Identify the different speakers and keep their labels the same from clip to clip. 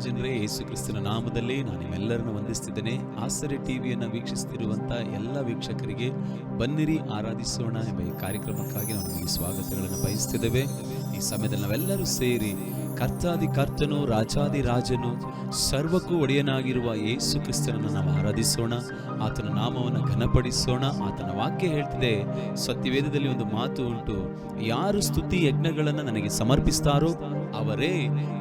Speaker 1: ದೇವಜನರೇ, ಯೇಸು ಕ್ರಿಸ್ತನ ನಾಮದಲ್ಲಿ ನಾನು ನಿಮ್ಮೆಲ್ಲರನ್ನು ವಂದಿಸ್ತಿದ್ದೇನೆ. ಆಸರೆ ಟಿವಿಯನ್ನು ವೀಕ್ಷಿಸುತ್ತಿರುವಂಥ ಎಲ್ಲ ವೀಕ್ಷಕರಿಗೆ ಬನ್ನಿರಿ ಆರಾಧಿಸೋಣ ಎಂಬ ಈ ಕಾರ್ಯಕ್ರಮಕ್ಕಾಗಿ ನಾವು ನಿಮಗೆ ಸ್ವಾಗತಗಳನ್ನು ಬಯಸ್ತಿದ್ದೇವೆ. ಈ ಸಮಯದಲ್ಲಿ ನಾವೆಲ್ಲರೂ ಸೇರಿ ಕರ್ತಾದಿ ಕರ್ತನು, ರಾಜಾದಿ ರಾಜನು, ಸರ್ವಕ್ಕೂ ಒಡೆಯನಾಗಿರುವ ಯೇಸು ಕ್ರಿಸ್ತನನ್ನು ನಾವು ಆರಾಧಿಸೋಣ, ಆತನ ನಾಮವನ್ನು ಘನಪಡಿಸೋಣ. ಆತನ ವಾಕ್ಯ ಹೇಳ್ತಿದೆ, ಸತ್ಯವೇದದಲ್ಲಿ ಒಂದು ಮಾತು ಉಂಟು, ಯಾರು ಸ್ತುತಿ ಯಜ್ಞಗಳನ್ನು ನನಗೆ ಸಮರ್ಪಿಸ್ತಾರೋ ಅವರೇ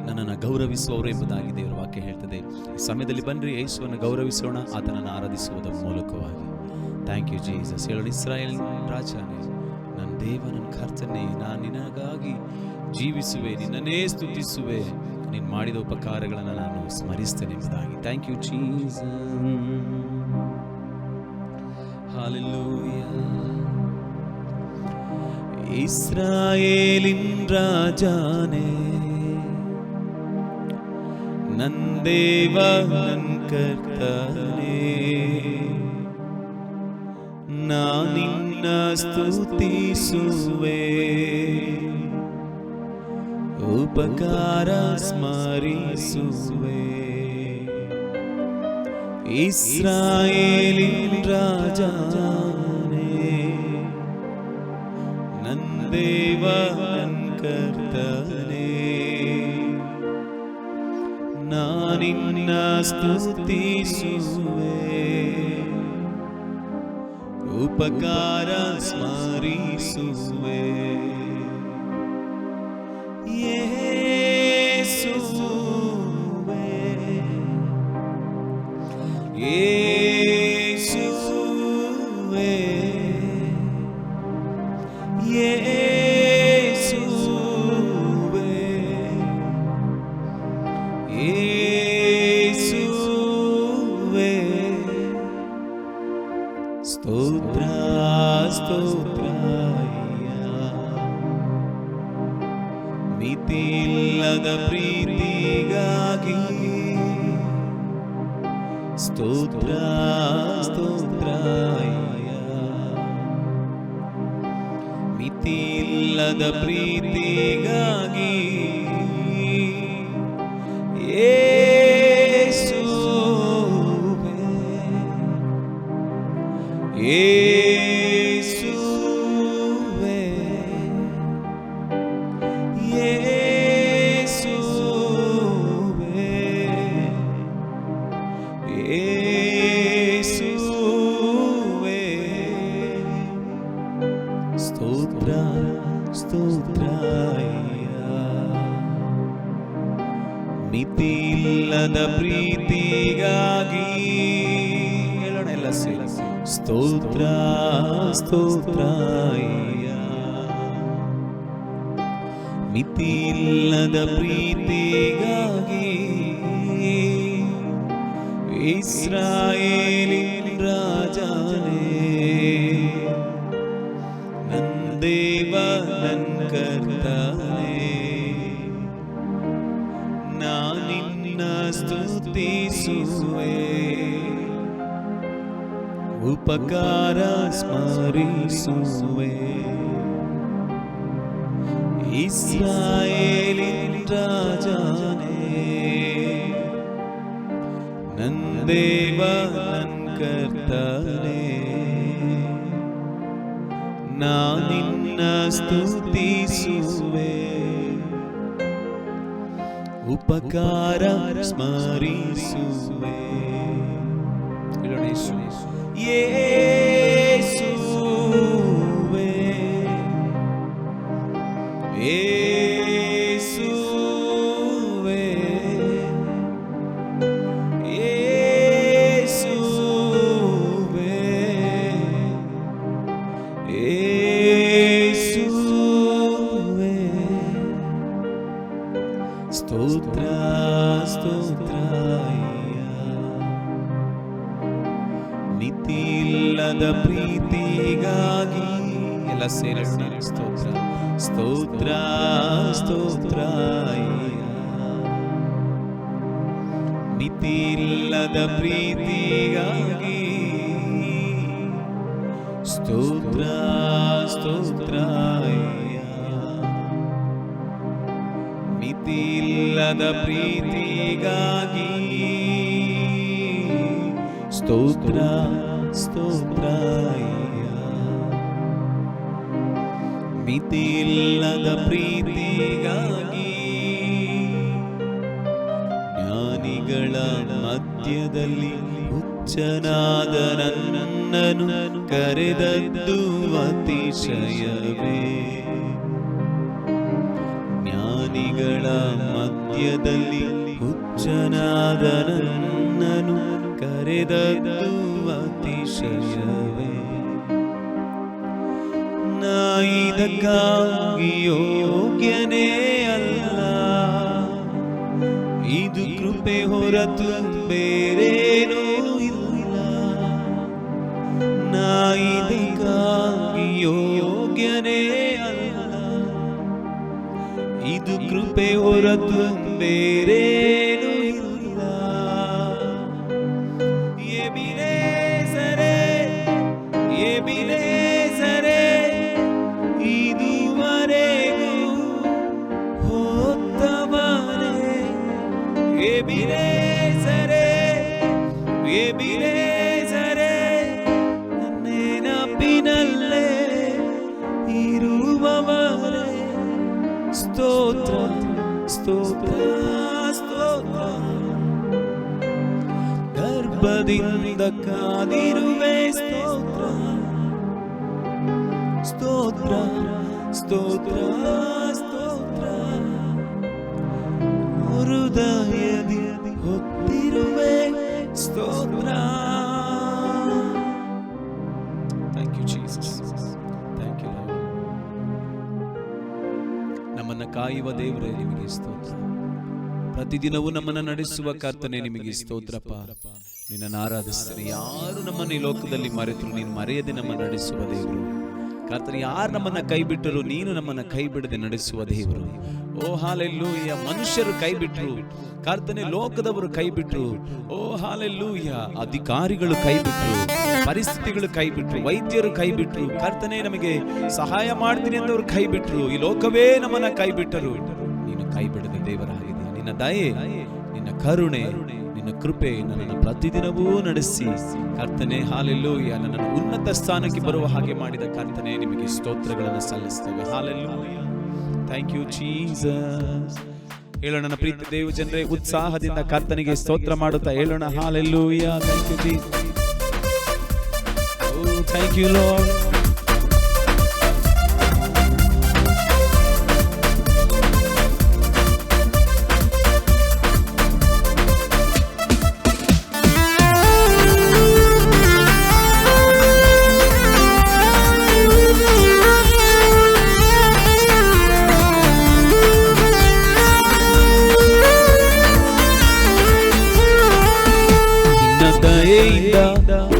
Speaker 1: ನನ್ನನ್ನು ಗೌರವಿಸುವವರು ಎಂಬುದಾಗಿ ದೇವರ ವಾಕ್ಯ ಹೇಳ್ತದೆ. ಈ ಸಮಯದಲ್ಲಿ ಬನ್ನಿರಿ ಯೇಸುವನ್ನು ಗೌರವಿಸೋಣ, ಆತನನ್ನು ಆರಾಧಿಸುವುದರ ಮೂಲಕವಾಗಿ. Thank you Jesus. ಹೇಳೋಣ, ಇಸ್ರಾಯೇಲ್ ರಾಜನೇ, ನನ್ನ ದೇವ, ನನ್ನ ಕರ್ತನೇ, ನಾನು ನಿನಗಾಗಿ ಜೀವಿಸುವೆ, ನಿನ್ನನ್ನೇ ಸ್ತುತಿಸುವೆ, ನೀನು ಮಾಡಿದ ಉಪಕಾರಗಳನ್ನು ನಾನು ಸ್ಮರಿಸ್ತೇನೆ ಎಂಬುದಾಗಿ. Thank you Jesus. ಹಲ್ಲೆಲೂಯಾ. ಇಸ್ರಾಯೇಲಿನ್ ರಾಜನೇ, ನನ್ನ ದೇವ, ನನ್ನ ಕರ್ತನೇ, ನಾನಿನ್ನ ಸ್ತುತಿಸುವೆ, ಉಪಕಾರ ಸ್ಮರಿಸುವೆ. ಇಸ್ರಾಯೇಲಿನ್ ರಾಜನೇ, ನನ್ನ ದೇವ, ನನ್ನ ಕರ್ತನೇ, ನಾನಿನ್ನ ಸ್ತುತಿಸುವೆ, ಉಪಕಾರ ಸ್ಮರಿಸುವೆ. ಯೇಸುವೇ, ಯೇಸುವೇ, ಯೇಸುವೇ, ಯೇಸುವೇ, ಸ್ತೋತ್ರ ಸ್ತೋತ್ರಯ್ಯ, ಮಿತಿಯಿಲ್ಲದ ಪ್ರೀತಿಗಾಗಿ ಸ್ತೋತ್ರ ಸ್ತೋತ್ರಯ್ಯ, ಮಿತಿಯಿಲ್ಲದ ಪ್ರೀತಿಗಾಗಿ. ಯೇಸುವೇ, ಯೇಸುವೇ, ಯೇಸುವೇ, ಯೇಸುವೇ, ಸ್ತೋತ್ರ ಸ್ತೋತ್ರಯ್ಯ, ಮಿತಿಯಿಲ್ಲದ ಪ್ರೀತಿಗಾಗಿ. ಹೇಳೋಣ ಎಲ್ಲ ಸೇರಿ, ಸ್ತೋತ್ರ ಸ್ತೋತ್ರಯ್ಯ, ಮಿತಿಯಿಲ್ಲದ ಪ್ರೀತಿಗಾಗಿ. ಇಸ್ರಾಯೇಲಿನ್ ರಾಜನೇ, ನನ್ನ ದೇವ, ನನ್ನ ಕರ್ತನೇ, ನಾನಿನ್ನ ಸ್ತುತಿಸುವೆ, ಉಪಕಾರ ಸ್ಮರಿಸುವೆ. ಇಸ್ರಾಯೇಲಿನ್ ರಾಜನೇ, ನನ್ನ ದೇವ, ನನ್ನ ಕರ್ತನೇ, ನಾನಿನ್ನ ಸ್ತುತಿಸುವೆ, ಉಪಕಾರ ಸ್ಮರಿಸುವೆ. ಯೇಸುವೇ, ಯೇಸುವೇ, ಯೇಸುವೇ, ಯೇಸುವೇ, ಸ್ತೋತ್ರ ಸ್ತೋತ್ರಯ್ಯ, ಮಿತಿಯಿಲ್ಲದ ಪ್ರೀತಿಗಾಗಿ. ಎಲ್ಲ ಸೇರಿಸೋಣ, ಸ್ತೋತ್ರ ಸ್ತೋತ್ರ ಸ್ತೋತ್ರಯ್ಯ, ಮಿತಿಯಿಲ್ಲದ ಪ್ರೀತಿಗಾಗಿ. ಸ್ತೋತ್ರ ಸ್ತೋತ್ರಯ್ಯ, ಮಿತಿಯಿಲ್ಲದ ಪ್ರೀತಿ ಪ್ರೀತಿಗಾಗಿ ಸ್ತೋತ್ರ ಸ್ತೋತ್ರ ಮಿತಿಯಿಲ್ಲದ ಪ್ರೀತಿಗಾಗಿ ಜ್ಞಾನಿಗಳ ಮಧ್ಯದಲ್ಲಿ ಹುಚ್ಚನಾದ ನನ್ನನ್ನು ಕರೆದದ್ದು ಅತಿಶಯವೇ. ಜ್ಞಾನಿಗಳ ಮಧ್ಯದಲ್ಲಿ ಹುಚ್ಚನಾದ ನನ್ನನ್ನು ಕರೆದದ್ದು ಅತಿಶಯವೇ. ನಾ ಇದಕ್ಕಾಗಿ ಯೋಗ್ಯನೇ ಅಲ್ಲ, ಇದು ಕೃಪೆ ಹೊರತು ಬೇರೇನೂ ಇಲ್ಲ. ನಾ ಇದಕ್ಕಾಗಿ ಯೋಗ್ಯನೇ ಅಲ್ಲ, ಇದು ಕೃಪೆ ಹೊರತು ಬೇರೇನೂ ಇಲ್ಲ. ಎಬಿನೇಸರೇ ಎಬಿನೇಸರೇ ಇದುವರೆಗೂ ಹೋದವನೇ. ಎಬಿನೇಸರೇ ಎಬಿನೇಸರೇ ನೆನಪಿನಲ್ಲೇ ಇರುವವನೇ. ಸ್ತೋತ್ರ ಸ್ತೋತ್ರ ಸ್ತೋತ್ರ. ಗರ್ಭದಿಂದ ಕಾದಿರುವೆ ಸ್ತೋತ್ರ ಸ್ತೋತ್ರ ಸ್ತೋತ್ರ ಸ್ತೋತ್ರ. ಹೃದಯದಿ ಹೊತ್ತಿರುವೆ ಸ್ತೋತ್ರ. Thank you Jesus, thank you Lord. ನಮ್ಮನ್ನು ಕಾಯುವ ದೇವರೇ ನಿಮಗೆ ಸ್ತೋತ್ರ. ಪ್ರತಿದಿನವೂ ನಮ್ಮನ್ನು ನಡೆಸುವ ಕರ್ತನೆ ನಿಮಗೆ ಸ್ತೋತ್ರಪ್ಪ. ನಿನ್ನನ್ನು ಆರಾಧಿಸ್ತೇನೆ. ಯಾರು ನಮ್ಮನ್ನು ಈ ಲೋಕದಲ್ಲಿ ಮರೆತರು ನೀನು ಮರೆಯದೆ ನಮ್ಮನ್ನು ನಡೆಸುವ ದೇವರು. ಕರ್ತನೆ, ಯಾರು ನಮ್ಮನ್ನ ಕೈ ಬಿಟ್ಟರು ನೀನು ನಮ್ಮನ್ನ ಕೈ ಬಿಡದೆ ನಡೆಸುವ ದೇವರು. ಓ ಹಾಲೆಲ್ಲೂಯ. ಮನುಷ್ಯರು ಕೈ ಬಿಟ್ರು ಕರ್ತನೆ, ಲೋಕದವರು ಕೈ ಬಿಟ್ರು. ಓ ಹಾಲೆಲ್ಲೂಯ. ಅಧಿಕಾರಿಗಳು ಕೈ ಬಿಟ್ರು, ಪರಿಸ್ಥಿತಿಗಳು ಕೈ ಬಿಟ್ರು, ವೈದ್ಯರು ಕೈ ಬಿಟ್ರು ಕರ್ತನೆ, ನಮಗೆ ಸಹಾಯ ಮಾಡ್ತೀನಿ ಎಂದವರು ಕೈ ಬಿಟ್ರು. ಈ ಲೋಕವೇ ನಮ್ಮನ್ನ ಕೈ ಬಿಟ್ಟರು. ನೀನು ಕೈ ಬಿಡದ ದೇವರಾಗಿದೆ. ನಿನ್ನ ದಯೆ, ನಿನ್ನ ಕರುಣೆ, ನಿನ್ನ ಕೃಪೆ ನನ್ನನ್ನು ಪ್ರತಿದಿನವೂ ನಡೆಸಿ ಕರ್ತನೆ ಹಾಲೆಲ್ಲೂಯ, ನನ್ನನ್ನು ಉನ್ನತ ಸ್ಥಾನಕ್ಕೆ ಬರುವ ಹಾಗೆ ಮಾಡಿದ ಕರ್ತನೆ ನಿಮಗೆ ಸ್ತೋತ್ರಗಳನ್ನು ಸಲ್ಲಿಸ್ತೇವೆ. ಹಾಲೆಲ್ಲೂಯ. Thank you Jesus. ಹೇಳೋಣ ನನ್ನ ಪ್ರೀತಿ ದೇವ ಜನರೇ, ಉತ್ಸಾಹದಿಂದ ಕರ್ತನಿಗೆ ಸ್ತೋತ್ರ ಮಾಡುತ್ತಾ ಹೇಳೋಣ ಹಾಲೆಲ್ಲೂಯ. Thank you Jesus. ಓ ಥ್ಯಾಂಕ್ ಯು ಲಾರ್ಡ್.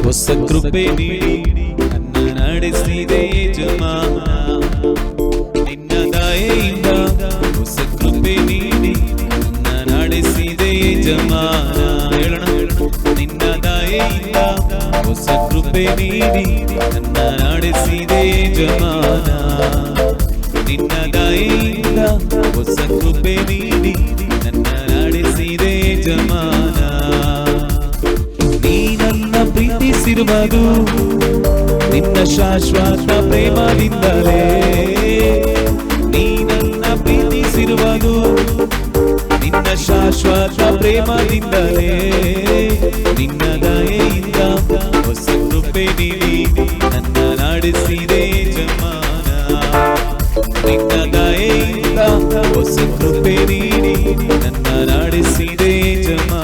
Speaker 1: ಹೊಸ ಕೃಪೆ ನೀಡಿ ನನ್ನ ನಡೆಸಿದೆ ಯಜಮಾನ. ನಿನ್ನ ದಯೆಯಿಂದ ಹೊಸ ಕೃಪೆ ನೀಡಿ ನನ್ನ ನಡೆಸಿದೆ ಯಜಮಾನ. ಹೇಳೋಣ, ನಿನ್ನ ದಯೆಯಿಂದ ಹೊಸ ಕೃಪೆ ನೀಡಿ ನನ್ನ ನಡೆಸಿದೆ ಯಜಮಾನ. ನಿನ್ನ ದಯೆಯಿಂದ ಹೊಸ ಕೃಪೆ ನೀಡಿ ನನ್ನ ನಡೆಸಿದೆ ಯಜಮಾನ. ನೀ ನನ್ನ ಪ್ರೀತಿಸಿರುವುದು ನಿನ್ನ ಶಾಶ್ವತ ಪ್ರೇಮದಿಂದಲೇ. ನೀ ನನ್ನ ಪ್ರೀತಿಸಿರುವುದು ನಿನ್ನ ಶಾಶ್ವತ ಪ್ರೇಮದಿಂದಲೇ. ನಿನ್ನ ದಯೆಯಿಂದ ಹೊಸ ಕೃಪೆ ನೀಡಿ ನನ್ನ ನಡೆಸಿದೆ ಯಜಮಾನ. ನಿನ್ನ ದಯೆಯಿಂದ ಹೊಸ ಕೃಪೆ ನೀಡಿ ನನ್ನ ನಡೆಸಿದೆ ಯಜಮಾನ.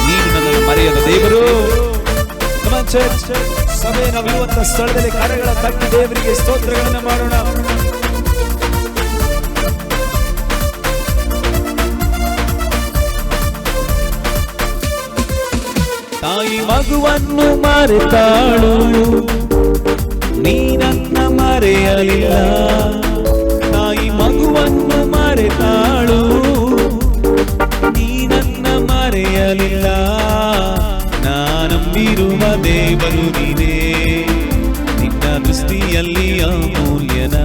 Speaker 1: ನೀನು ನನ್ನನ್ನು ಮರೆಯದ ದೇವರು. ಸಭೆ ನಾವಿರುವಂತಹ ಸ್ಥಳದಲ್ಲಿ ಕರೆಗಳ ತಟ್ಟಿ ದೇವರಿಗೆ ಸ್ತೋತ್ರಗಳನ್ನು ಮಾಡೋಣ. ತಾಯಿ ಮಗುವನ್ನು ಮರೆತಾಳು, ನೀ ನನ್ನ ಮರೆಯಲಿಲ್ಲ. ತಾಯಿ ಮಗುವನ್ನು ಮರೆತಾಳು, ನೀ ನನ್ನ ಮರೆಯಲಿಲ್ಲ. ನಾನಂಬಿರುವ ದೇವರು ನೀನೇ, ನಿನ್ನ ದೃಷ್ಟಿಯಲ್ಲಿ ಅಮೂಲ್ಯನ.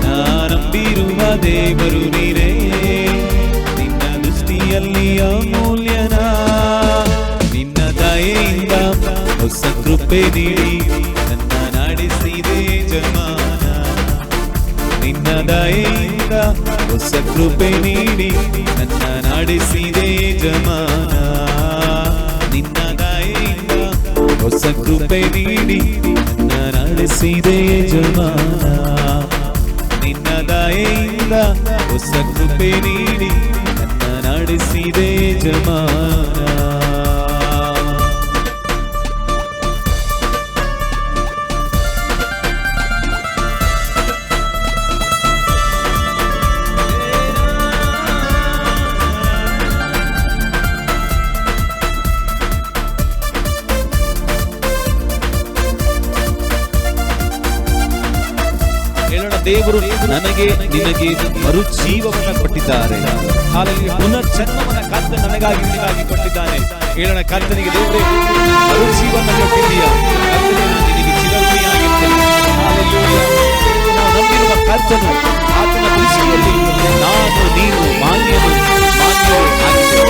Speaker 1: ನಾನಂಬಿರುವ ದೇವರು ನೀನೇ, ನಿನ್ನ ದೃಷ್ಟಿಯಲ್ಲಿ ಅಮೂಲ್ಯನ. ನಿನ್ನ ದಯೆಯಿಂದ ಹೊಸ ಕೃಪೆ ನೀಡಿ ನನ್ನ ನಡೆಸಿದೆ ಜಮಾನ. ನಿನ್ನ ದಯೆಯಿಂದ ಹೊಸ ಕೃಪೆ ನೀಡಿ ನನ್ನ ನಡೆಸಿದೆ ಜಮಾನ. ನಿನ್ನ ದಯೆಯಿಂದ ಹೊಸ ಕೃಪೆ ನೀಡಿ ನನ್ನ ನಡೆಸಿದೆ ಜಮಾನ. ನಿನ್ನ ದಯೆಯಿಂದ ಹೊಸ ಕೃಪೆ ನೀಡಿ ನನ್ನ ನಡೆಸಿದೆ ಜಮಾನ. ದೇವರು ನನಗೆ ನಿನಗೆ ಮರುಜೀವವನ್ನು ಕೊಟ್ಟಿದ್ದಾರೆ. ಹಾಲೆಲೂಯಾ. ಪುನರ್ಜನ್ಮವನ್ನು ಕರ್ತನು ನನಗಾಗಿ ನಿನಗಾಗಿ ಕೊಟ್ಟಿದ್ದಾನೆ. ಹೇಳೋಣ, ಕರ್ತನಿಗೆ ದೇವರೇ ಮರುಜೀವನ ಕೊಟ್ಟಿದ್ದೀಯಾ, ಕರ್ತನೇ ನಾನು ನಿನಗೆ ಚಿರಋಣಿಯಾಗಿದ್ದೇನೆ. ಹಾಲೆಲೂಯಾ. ನಾವು ನಂಬಿರುವ ಕರ್ತನು, ಆತನ ದೃಷ್ಟಿಯಲ್ಲಿ ನಾನು ನೀನು ಮಾನ್ಯರು ಆಗಿದ್ದೇವೆ. ಹಾಲೆಲೂಯಾ.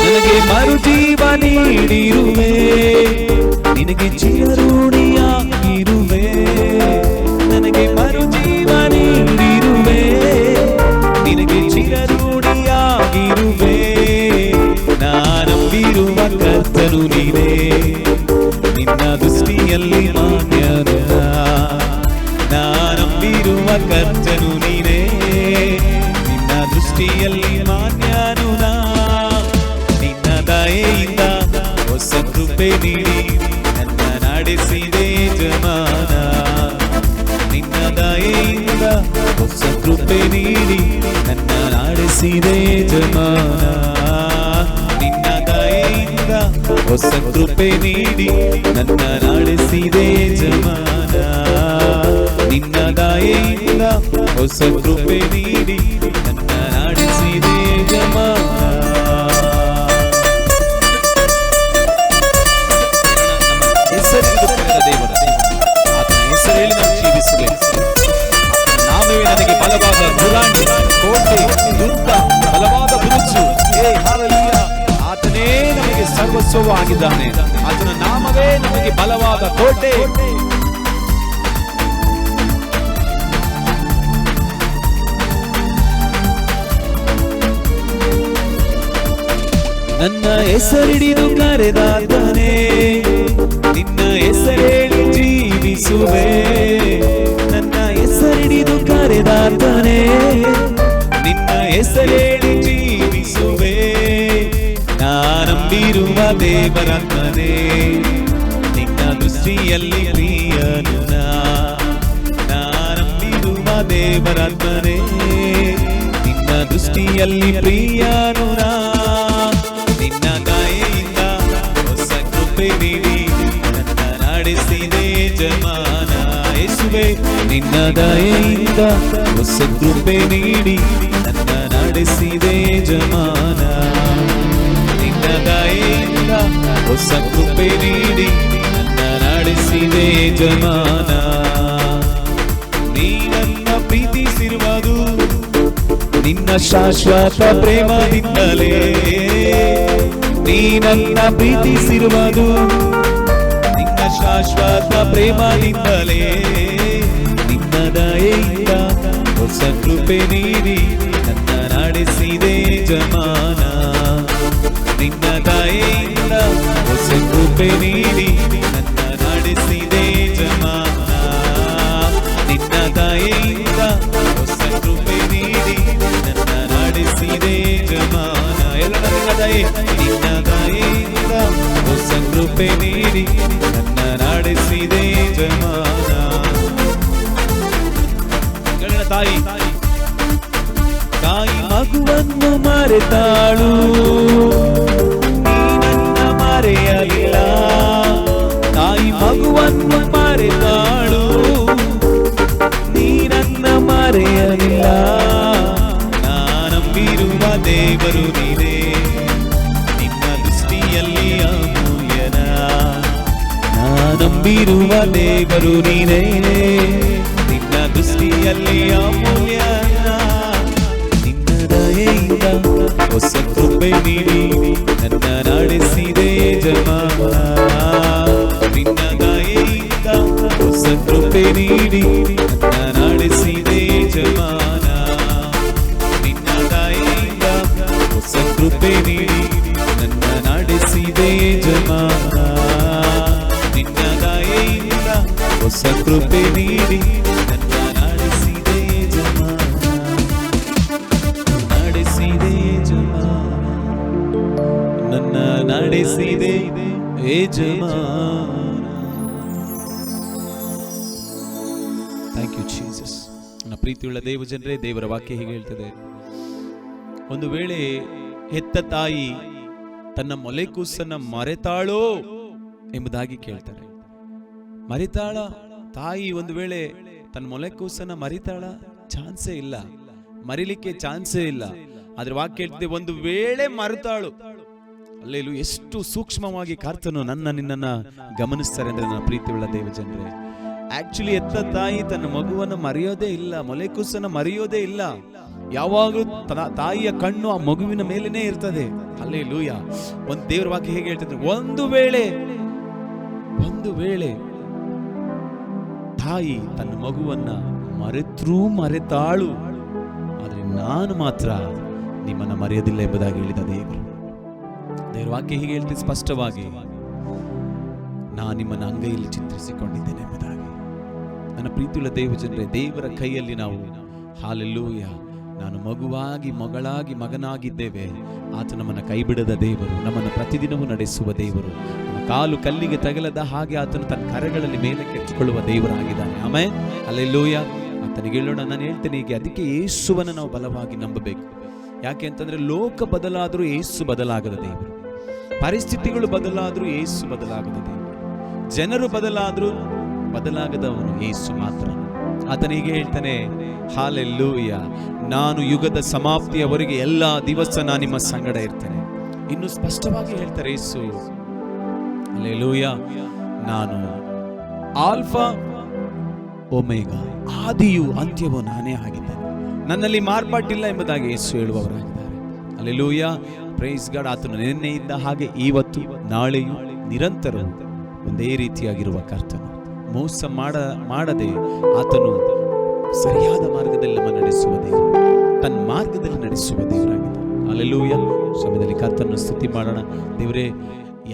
Speaker 1: ನನಗೆ ಮರುಜೀವ ನೀಡಿರುವೆ, ನಿನಗೆ ಚಿರಋಣಿಯಾಗಿರುವೆ. ನನಗೆ ಮರುಜೀವ ನೀಡಿರುವೆ, ನಿನಗೆ ಚಿರಋಣಿಯಾಗಿರುವೆ. ನಾನಂಬಿರುವ ಕರ್ತನು ನೀನೇ, ನಿನ್ನ ದೃಷ್ಟಿಯಲ್ಲಿ ಮಾನ್ಯನು. ನಾನಂಬಿರುವ ಕರ್ತನು ನೀನೇ, ನಿನ್ನ ದೃಷ್ಟಿಯಲ್ಲಿ ಮಾನ್ಯನು. ನಿನ್ನ ದಯೆಯಿಂದ ಹೊಸ ಕೃಪೆ ನೀಡಿ ನನ್ನ ನಡೆಸಿದೆ ಜಮಾನ. ನಿನ್ನ ದಯೆಯಿಂದ ಹೊಸ ಕೃಪೆ ನೀಡಿ ನನ್ನ ನಡೆಸಿದೆ ಜಮಾನ. ನಿನ್ನ ದಯೆಯಿಂದ ಹೊಸ ಕೃಪೆ ನೀಡಿ ನನ್ನ ನಡೆಸಿದೆ ಜಮಾನ. ನಿನ್ನ ದಯೆಯಿಂದ ಹೊಸ ಕೃಪೆ ನೀಡಿ ನನ್ನ ನಡೆಸಿದೆ ಜಮಾನ. ದೇವರು ಆತನ ಹೆಸರಲ್ಲಿ ನಾವು ಜೀವಿಸಬೇಕು. ನಾವೇ ನನಗೆ ಬಲವಾದ ಗುರಾಣಿ, ಕೋಟೆ, ದುರ್ಗ, ಬಲವಾದ ಬುರುಜು. ಹಾಲೆಲೂಯಾ. ಆತನೇ ನಮಗೆ ಸರ್ವಸ್ವವಾಗಿದ್ದಾನೆ. ಆತನ ನಾಮವೇ ನಮಗೆ ಬಲವಾದ ಕೋಟೆ. ನನ್ನ ಹೆಸರಿಡಿದು ಕರೆದಾತನೇ, ನಿನ್ನ ಹೆಸರೇಳಿ ಜೀವಿಸುವೆ. ನನ್ನ ಹೆಸರಿಡಿದು ಕರೆದಾತನೇ, ನಿನ್ನ ಹೆಸರೇಳಿ ಜೀವಿಸುವೆ. ನಾನಂಬಿರುವ ದೇವರಾತ್ಮನೇ, ನಿನ್ನ ದೃಷ್ಟಿಯಲ್ಲಿ ಪ್ರಿಯನು. ನಾನಂಬಿರುವ ದೇವರಾತ್ಮನೇ, ನಿನ್ನ ದೃಷ್ಟಿಯಲ್ಲಿ ಪ್ರಿಯನು. ನಿನ್ನ ದಯೆಯಿಂದ ಹೊಸ ಕೃಪೆ ನೀಡಿ ನನ್ನ ನಡೆಸಿದೆ ಜಮಾನ. ಯೇಸುವೇ, ನಿನ್ನ ದಯೆಯಿಂದ ಹೊಸ ಕೃಪೆ ನೀಡಿ ನನ್ನ ನಡೆಸಿದೆ ಜಮಾನ. ನಿನ್ನ ದಯೆಯಿಂದ ಹೊಸ ಕೃಪೆ ನೀಡಿ ನನ್ನ ನಡೆಸಿದೆ ಜಮಾನ. ನೀ ನನ್ನ ಪ್ರೀತಿಸಿರುವುದು ನಿನ್ನ ಶಾಶ್ವತ ಪ್ರೇಮದಿಂದಲೇ. ನೀ ನನ್ನ ಪ್ರೀತಿಸಿರುವುದು ನಿನ್ನ ಶಾಶ್ವತ ಪ್ರೇಮದಿಂದಲೇ. ನಿನ್ನ ದಯೆಯಿಂದ ಹೊಸ ಕೃಪೆ ನೀಡಿ ನನ್ನ ನಡೆಸಿದೆ ಜಮಾನ. ನಿನ್ನ ದಯೆಯಿಂದ ಹೊಸ ಕೃಪೆ ನೀಡಿ ನನ್ನ ನಡೆಸಿದೆ ಜಮಾನ. ನಿನ್ನ ದಯೆಯಿಂದ ಹೊಸ ಕೃಪೆ ನೀಡಿ ನನ್ನ ನಡೆಸಿದೆ ಜಮಾನ. ಎಲ್ಲ ನಿನ್ನ ದಯೆ, ನಿನ್ನ ದಯೆಯಿಂದ ಹೊಸ ಕೃಪೆ ನೀಡಿ ನನ್ನ ನಡೆಸಿದೆ ಜಮಾನ. ತಾಯಿ ತಾಯಿ ಮಗುವನ್ನು ಮರೆತಾಳು, ಮೀರುವ ದೇವರು ನೀನೇ, ನಿನ್ನ ದೃಷ್ಟಿಯಲ್ಲಿ ಅಮೂಲ್ಯ, ನಿನ್ನ ದಯೆಯಿಂದ ಹೊಸ ಕೃಪೆ ನೀಡಿ ನನ್ನ ನಡೆಸಿದೆ ಯಜಮಾನ, ನಿನ್ನ ದಯೆಯಿಂದ ಹೊಸ ಕೃಪೆ ನೀಡಿ ನನ್ನ ನಡೆಸಿದೆ ಯಜಮಾನ, ನಿನ್ನ ದಯೆಯಿಂದ ಹೊಸ ಕೃಪೆ ನೀಡಿ ನನ್ನ ನಡೆಸಿದೆ ಯಜಮಾನ, ನಿನ್ನ ದಯೆಯಿಂದ ಹೊಸ ಕೃಪೆ ನೀಡಿ ನನ್ನ ನಡೆಸಿದೆ ಯಜಮಾನ, ನಡೆಸಿದೆ ಯಜಮಾನ, ನನ್ನ ನಡೆಸಿದೆ ಯಜಮಾನ. Thank you Jesus. ನನ್ನ ಪ್ರೀತಿಯುಳ್ಳ ದೇವ ಜನರೇ, ದೇವರ ವಾಕ್ಯ ಹೀಗೆ ಹೇಳ್ತದೆ, ಒಂದು ವೇಳೆ ಹೆತ್ತ ತಾಯಿ ತನ್ನ ಮೊಲೆ ಕೂಸನ್ನ ಮರೆತಾಳೋ ಎಂಬುದಾಗಿ ಕೇಳ್ತಾರೆ. ಮರಿತಾಳ ತಾಯಿ? ಒಂದು ವೇಳೆ ತನ್ನ ಮೊಲೆ ಕೂಸನ್ನ ಮರಿತಾಳ? ಚಾನ್ಸೇ ಇಲ್ಲ, ಮರಿಲಿಕ್ಕೆ ಚಾನ್ಸೇ ಇಲ್ಲ. ಆದ್ರೆ ವಾಕ್ಯ ಹೇಳ್ತಿದೆ, ಒಂದು ವೇಳೆ ಮರೆತಾಳು. ಅಲ್ಲೇಲು ಎಷ್ಟು ಸೂಕ್ಷ್ಮವಾಗಿ ಕರ್ತನು ನಿನ್ನನ್ನ ಗಮನಿಸ್ತಾರೆ ಅಂದ್ರೆ ನನ್ನ ಪ್ರೀತಿಯುಳ್ಳ ದೇವ ಜನರೇ, ಆಕ್ಚುಲಿ ಎತ್ತ ತಾಯಿ ತನ್ನ ಮಗುವನ್ನು ಮರೆಯೋದೇ ಇಲ್ಲ, ಮೊಲೆ ಕೂಸನ್ನ ಮರೆಯೋದೇ ಇಲ್ಲ. ಯಾವಾಗಲೂ ತಾಯಿಯ ಕಣ್ಣು ಆ ಮಗುವಿನ ಮೇಲೇನೆ ಇರ್ತದೆ. ಹಲ್ಲೆಲೂಯಾ. ಒಂದು ದೇವರ ವಾಕ್ಯ ಹೇಗೆ ಹೇಳ್ತಿದ್ರೆ, ಒಂದು ವೇಳೆ ತಾಯಿ ತನ್ನ ಮಗುವನ್ನ ಮರೆತಾಳು, ಆದ್ರೆ ನಾನು ಮಾತ್ರ ನಿಮ್ಮನ್ನ ಮರೆಯೋದಿಲ್ಲ ಎಂಬುದಾಗಿ ಹೇಳಿದ ದೇವರ ವಾಕ್ಯ ಹೀಗೆ ಹೇಳ್ತಿದ್ದೆ ಸ್ಪಷ್ಟವಾಗಿ, ನಾನು ನಿಮ್ಮನ್ನ ಅಂಗೈಯಲ್ಲಿ ಚಿತ್ರಿಸಿಕೊಂಡಿದ್ದೇನೆ ಎಂಬುದಾಗಿ. ನನ್ನ ಪ್ರೀತಿಯುಳ್ಳ ದೇವ ಜನರೇ, ದೇವರ ಕೈಯಲ್ಲಿ ನಾವು ಹಲ್ಲೆಲೂಯಾ ನಾನು ಮಗುವಾಗಿ, ಮಗಳಾಗಿ, ಮಗನಾಗಿದ್ದೇವೆ. ಆತ ನಮ್ಮನ್ನು ಕೈ ಬಿಡದ ದೇವರು, ನಮ್ಮನ್ನು ಪ್ರತಿದಿನವೂ ನಡೆಸುವ ದೇವರು, ನಮ್ಮ ಕಾಲು ಕಲ್ಲಿಗೆ ತಗಲದ ಹಾಗೆ ಆತನು ತನ್ನ ಕರಗಳಲ್ಲಿ ಮೇಲೆ ಕೆತ್ತಿಕೊಳ್ಳುವ ದೇವರಾಗಿದ್ದಾನೆ. Amen, hallelujah. ಆತನಿಗೆ ಹೇಳೋಣ, ನಾನು ಹೇಳ್ತೇನೆ ಹೀಗೆ, ಅದಕ್ಕೆ ಯೇಸುವನ್ನು ನಾವು ಬಲವಾಗಿ ನಂಬಬೇಕು. ಯಾಕೆ ಅಂತಂದ್ರೆ ಲೋಕ ಬದಲಾದರೂ ಯೇಸು ಬದಲಾಗದ ದೇವರು, ಪರಿಸ್ಥಿತಿಗಳು ಬದಲಾದರೂ ಯೇಸು ಬದಲಾಗದ ದೇವರು, ಜನರು ಬದಲಾದರೂ ಬದಲಾಗದವನು ಯೇಸು ಮಾತ್ರ. ಆತನಿಗೆ ಹೇಳ್ತಾನೆ, ಹಲ್ಲೆಲೂಯಾ, ನಾನು ಯುಗದ ಸಮಾಪ್ತಿಯವರೆಗೆ ಎಲ್ಲ ದಿವಸ ನಾನು ನಿಮ್ಮ ಸಂಗಡ ಇರ್ತೇನೆ. ಇನ್ನು ಸ್ಪಷ್ಟವಾಗಿ ಹೇಳ್ತಾರೆ ಯೇಸು, ಹಲ್ಲೆಲೂಯಾ, ನಾನು ಆಲ್ಫಾ ಒಮೆಗಾ, ಆದಿಯು ಅಂತ್ಯವೂ ನಾನೇ ಆಗಿದ್ದೇನೆ, ನನ್ನಲ್ಲಿ ಮಾರ್ಪಾಟಿಲ್ಲ ಎಂಬುದಾಗಿ ಯೇಸು ಹೇಳುವವರಾಗಿದ್ದಾರೆ. ಹಲ್ಲೆಲೂಯಾ, ಪ್ರೈಸ್ ಗಾಡ್. ಆತನು ನಿನ್ನೆ ಇದ್ದ ಹಾಗೆ ಇವತ್ತು, ನಾಳೆಯೂ, ನಿರಂತರವೂ ಒಂದೇ ರೀತಿಯಾಗಿರುವ ಕರ್ತನು, ಮೋಸ ಮಾಡದೆ ಆತನು ಸರಿಯಾದ ಮಾರ್ಗದಲ್ಲಿ ನಮ್ಮ ನಡೆಸುವ ದೇವರು, ತನ್ನ ಮಾರ್ಗದಲ್ಲಿ ನಡೆಸುವ ದೇವರಾಗಿದೆ. ಹಲ್ಲೆಲೂಯಾ. ಸಮಯದಲ್ಲಿ ಕರ್ತನನ್ನು ಸ್ತುತಿ ಮಾಡೋಣ. ದೇವರೇ,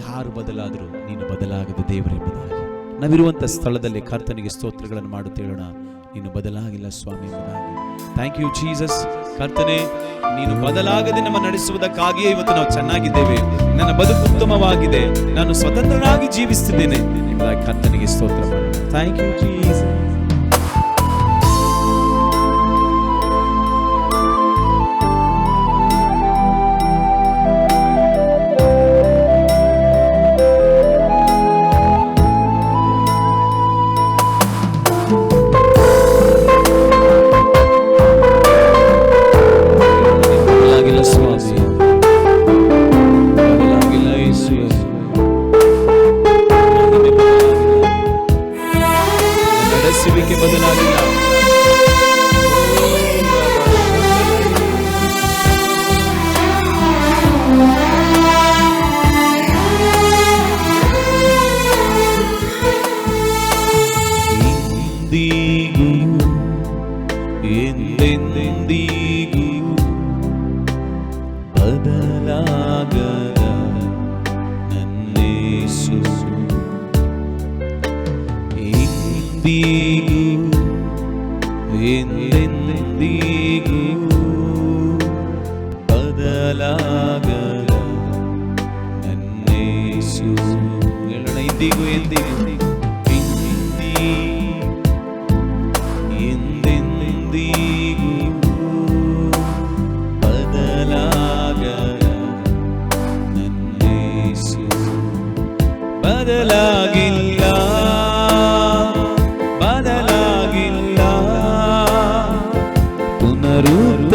Speaker 1: ಯಾರು ಬದಲಾದರೂ ನೀನು ಬದಲಾಗದ ದೇವರೆಂಬುದಾಗಿ ನಾವಿರುವಂಥ ಸ್ಥಳದಲ್ಲಿ ಕರ್ತನಿಗೆ ಸ್ತೋತ್ರಗಳನ್ನು ಮಾಡುತ್ತೇಳೋಣ. ನೀನು ಬದಲಾಗಿಲ್ಲ ಸ್ವಾಮಿ ಎಂಬುದಾಗಿ. Thank you Jesus. ಕರ್ತನೇ, ನೀನು ಬದಲಾಗದೆ ನಮ್ಮ ನಡೆಸುವುದಕ್ಕಾಗಿಯೇ ಇವತ್ತು ನಾವು ಚೆನ್ನಾಗಿದ್ದೇವೆ. ನನ್ನ ಬದುಕು ಉತ್ತಮವಾಗಿದೆ, ನಾನು ಸ್ವತಂತ್ರನಾಗಿ ಜೀವಿಸುತ್ತಿದ್ದೇನೆ ಎಂಬುದಾಗಿ ಕರ್ತನಿಗೆ ಸ್ತೋತ್ರ ಮಾಡೋಣ. Thank you Jesus.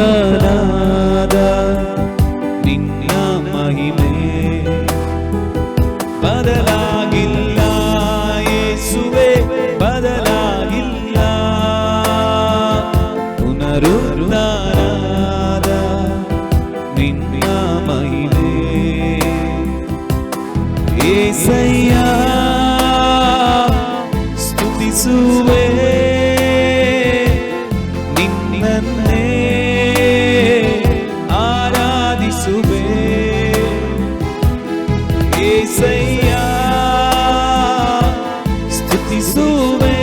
Speaker 1: ಪುನರುತ್ಥಾನದ ನಿನ್ನ ಮಹಿಮೆ ಬದಲಾಗಿಲ್ಲ ಯೇಸು యేసయ్య స్తుతిಸುವೆ ನಿನ್ನನ್ನೇ ಆರಾಧಿಸುವೆ యేసయ్య స్తుతిಸುವೆ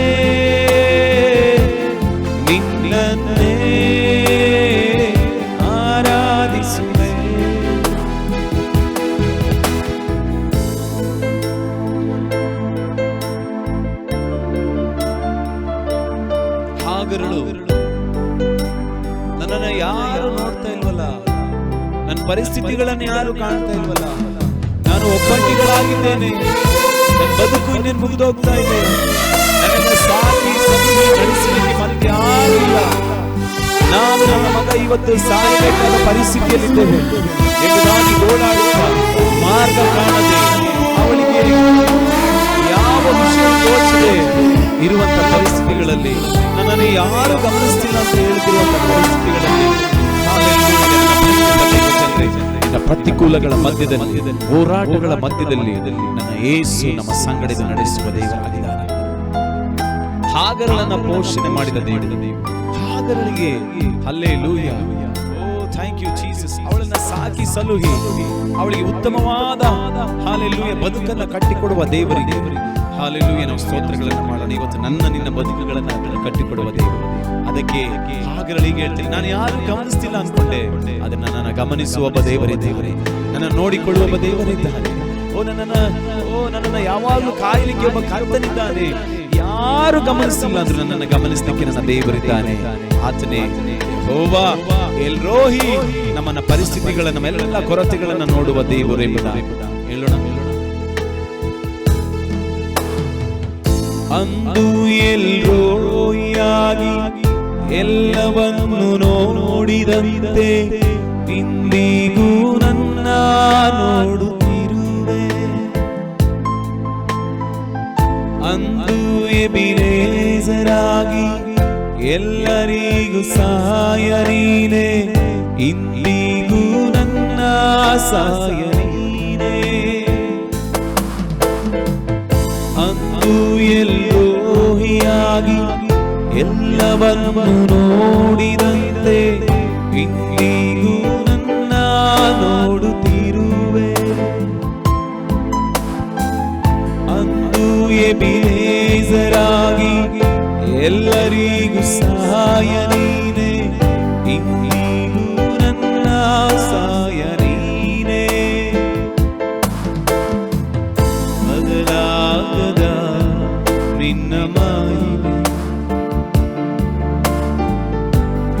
Speaker 1: ನಿನ್ನನ್ನೇ ಆರಾಧಿಸುವೆ. ಹಾಗರಳು ನನ್ನನ್ನು ಯಾರು ನೋಡ್ತಾ ಇಲ್ವಲ್ಲ, ನನ್ನ ಪರಿಸ್ಥಿತಿಗಳನ್ನು ಯಾರು ಕಾಣ್ತಾ ಇಲ್ವಲ್ಲ, ನಾನು ಒಬ್ಬಂಟಿಗಳಾಗಿದ್ದೇನೆ, ನನ್ನ ಬದುಕು ಇನ್ನೇನು ಮುಗಿದೋಗ್ತಾ ಇದೆ, ನನ್ನನ್ನು ಸಾಕಿ ನಡೆಸಲಿಕ್ಕೆ ಮತ್ತೆ ಯಾರು ಇಲ್ಲ, ನಾನು ನನ್ನ ಮಗ ಇವತ್ತು ಸಾಯಬೇಕಾದ ಪರಿಸ್ಥಿತಿಯಲ್ಲಿದ್ದೇವೆ ಎಂಬುದಾಗಿ ಓಡಾಡುತ್ತಾ ಮಾರ್ಗ ಕಾಣದೆ ಅವಳಿಗೆ ಯಾವ ವಿಷಯ ತೋಚದೆ ಇರುವಂತ ಪರಿಸ್ಥಿತಿಗಳಲ್ಲಿ ನನ್ನನ್ನು ಯಾರು ಗಮನಿಸ್ತಿಲ್ಲ ಅಂತ ಹೇಳ್ತಿರುವಂತ ಪರಿಸ್ಥಿತಿಗಳಲ್ಲಿ ಪ್ರತಿಕೂಲಗಳ ಮಧ್ಯದಲ್ಲಿ, ಹೋರಾಟಗಳ ಮಧ್ಯದಲ್ಲಿ ನನ್ನ ಯೇಸು ನಮ್ಮ ಸಂಗಡ ನಡೆಸುವ ದೇವರಾಗಿದ್ದಾನೆ. ಹಾಗರಳನ್ನ ಪೋಷಣೆ ಮಾಡಿದ ದೇವರು, ಹಾಗರಳಿಗೆ ಹಲ್ಲೆಲೂಯಾ, ಓ ಥ್ಯಾಂಕ್ ಯು ಜೀಸಸ್, ಅವಳನ್ನ ಸಾಕಿ ಸಲುಹಿ ಅವಳಿಗೆ ಉತ್ತಮವಾದ ಹಲ್ಲೆಲೂಯಾ ಬದುಕನ್ನ ಕಟ್ಟಿಕೊಡುವ ದೇವರಿಗೆ ಹಲ್ಲೆಲೂಯಾ ನಾವು ಸ್ತೋತ್ರಗಳನ್ನು ಮಾಡೋಣ. ಇವತ್ತು ನಿನ್ನ ಬದುಕುಗಳನ್ನು ಕಟ್ಟಿಕೊಡುವ ದೇವರು. ಅದಕ್ಕೆ ಹಾಗರಳಿಗೆ ಹೇಳ್ತೀನಿ, ನಾನು ಯಾರು ಗಮನಿಸ್ತಿಲ್ಲ ಅನ್ಕೊಂಡೆ, ಅದನ್ನ ನನ್ನ ಗಮನಿಸುವ ಒಬ್ಬ ದೇವರೇ, ನನ್ನ ನೋಡಿಕೊಳ್ಳುವ ಒಬ್ಬ ದೇವರಿದ್ದಾನೆ. ನನ್ನನ್ನು ಯಾವಾಗಲೂ ಕಾಯಲಿಕ್ಕೆ ಒಬ್ಬ ಕರ್ತನಿದ್ದಾನೆ. ಯಾರು ಗಮನಿಸ್ತಿಲ್ಲ ಅಂದ್ರೂ ನನ್ನನ್ನು ಗಮನಿಸಲಿಕ್ಕೆ ನನ್ನ ದೇವರಿದ್ದಾನೆ. ಆತನೇ ಯೆಹೋವಾ ಎಲ್ ರೋಹಿ, ನಮ್ಮನ್ನ ಪರಿಸ್ಥಿತಿಗಳ ನಮ್ಮೆಲ್ಲ ಕೊರತೆಗಳನ್ನ ನೋಡುವ ದೇವರು ಎಂಬುದಾಗಿ ಹೇಳೋಣ. ಅಂದು ಎಲ್ ರೋಹಿಯಾಗಿ ಎಲ್ಲವನ್ನು ನೋಡಿದಂತೆ ಇಂದಿಗೂ ನನ್ನ ನೋಡುತ್ತಿರುವೆ. ಅಂದು ಎಬಿನೇಜರಾಗಿ ಎಲ್ಲರಿಗೂ ಸಹಾಯ ನೀನೇ, ಇಂದಿಗೂ ನನ್ನ ಸಹಾಯ ನೀನೇ. ಅಂದು ಎಲ್ರೋಹಿಯಾಗಿ ಎಲ್ಲವನ್ನು ನೋಡಿದಂತೆ ಇಂದಿಗೂ ನನ್ನ ನೋಡುತ್ತಿರುವೆ. ಅಂದು ಎಬಿನೇಜರಾಗಿ ಎಲ್ಲರಿಗೂ ಸಹಾಯ ನೀನೇ, ಇಂದಿಗೂ ನನ್ನ ಸಹಾಯ ನೀನೇ. ಬದಲಾಗದ ನಿನ್ನ ಮಹಿಮೆ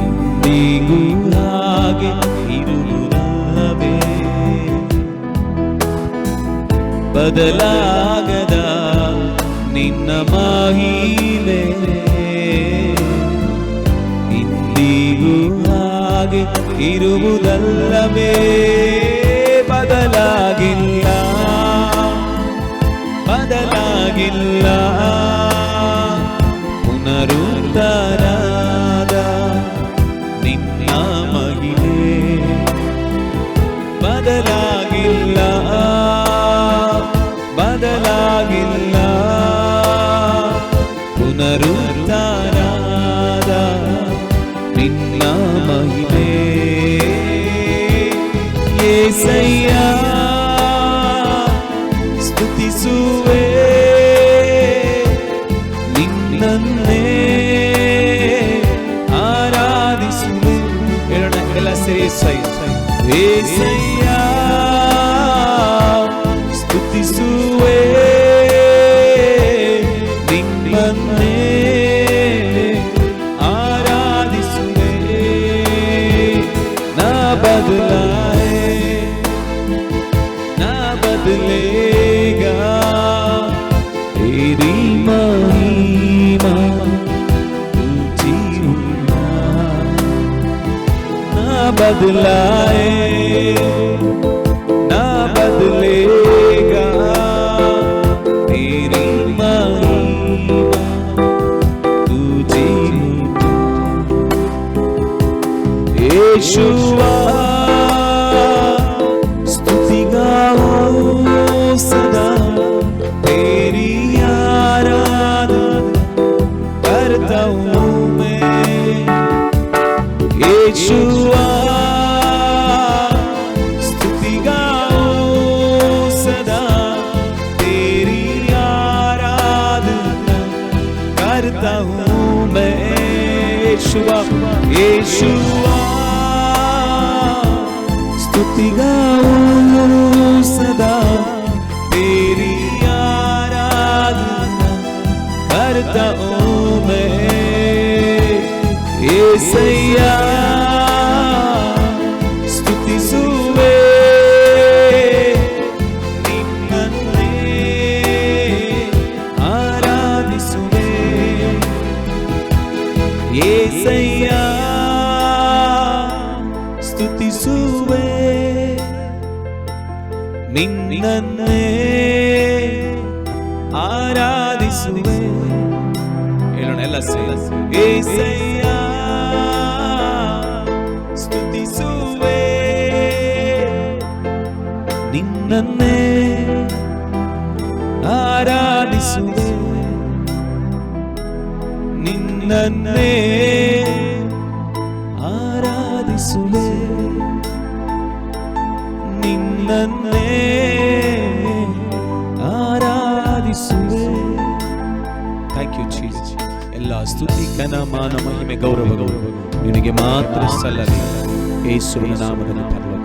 Speaker 1: ಇಂದಿಗೂ ಹಾಗೆ ಇರುವುದಲ್ಲವೇ. ಬದಲಾಗದ ನಿನ್ನ ಮಹಿಮೆ ಇಂದಿಗೂ ಹಾಗೆ ಇರುವುದಲ್ಲವೇ. ಬದಲಾಗಿಲ್ಲ, ಬದಲಾಗಿಲ್ಲ, ಪುನರುದ್ಧಾರದ ನಿನ್ನ ಮಹಿಮೆ ಬದಲಾಗಿಲ್ಲ, ಬದಲಾಗಿಲ್ಲ, ಪುನರುದ್ಧಾರದ ನಿನ್ನ ಮಹಿಮೆ. యేసయ్య స్తుತಿಸುವೆ ನಿನ್ನನ್ನೇ ಆರಾಧಿಸುವೆ. ಹೇಳೋಣ ಎಲ್ಲ ಸೇರಿ, యేసయ్య స్తుತಿಸುವೆ ನಿನ್ನನ್ನೇ ಆರಾಧಿಸುವೆ. ನಾ ಬದಲಾए ना बदलेगा तेरी महिमा तुझीना. ना बदलाए ना बदलेगा तेरी महिमा तुझीना. यीशुआ स्तुति गाओ सदा करता हूँ मैं यीशुआ यीशुआ स्तुति गाऊं सदा तेरी आराधना करता हूँ मैं येसయ్యా ಸ್ತುತಿಸುವೆ ನಿನ್ನನ್ನೇ ಆರಾಧಿಸುವೆ येसయ్ಯಾ ಸ್ತುತಿಸುವೆ ನಿನ್ನನ್ನೇ ಆರಾಧಿಸುವೆ ಹೇಳೋಣ ಎಲ್ಲ येसయ్ಯಾ ಸ್ತುತಿಸುವೆ ನಿನ್ನನ್ನೇ ಆರಾಧಿಸುವೆ ನಿನ್ನನ್ನೇ ಆರಾಧಿಸುವೆ ನಿನ್ನನ್ನೇ ಆರಾಧಿಸುವೆ. Thank you Jesus. ಎಲ್ಲ ಸ್ತುತಿ ಘನ ಮಾನ ಮಹಿಮೆ ಗೌರವಗಳು ನಿನಗೆ ಮಾತ್ರ ಸಲ್ಲಲಿ ಯೇಸುವಿನ ನಾಮದಲ್ಲಿ.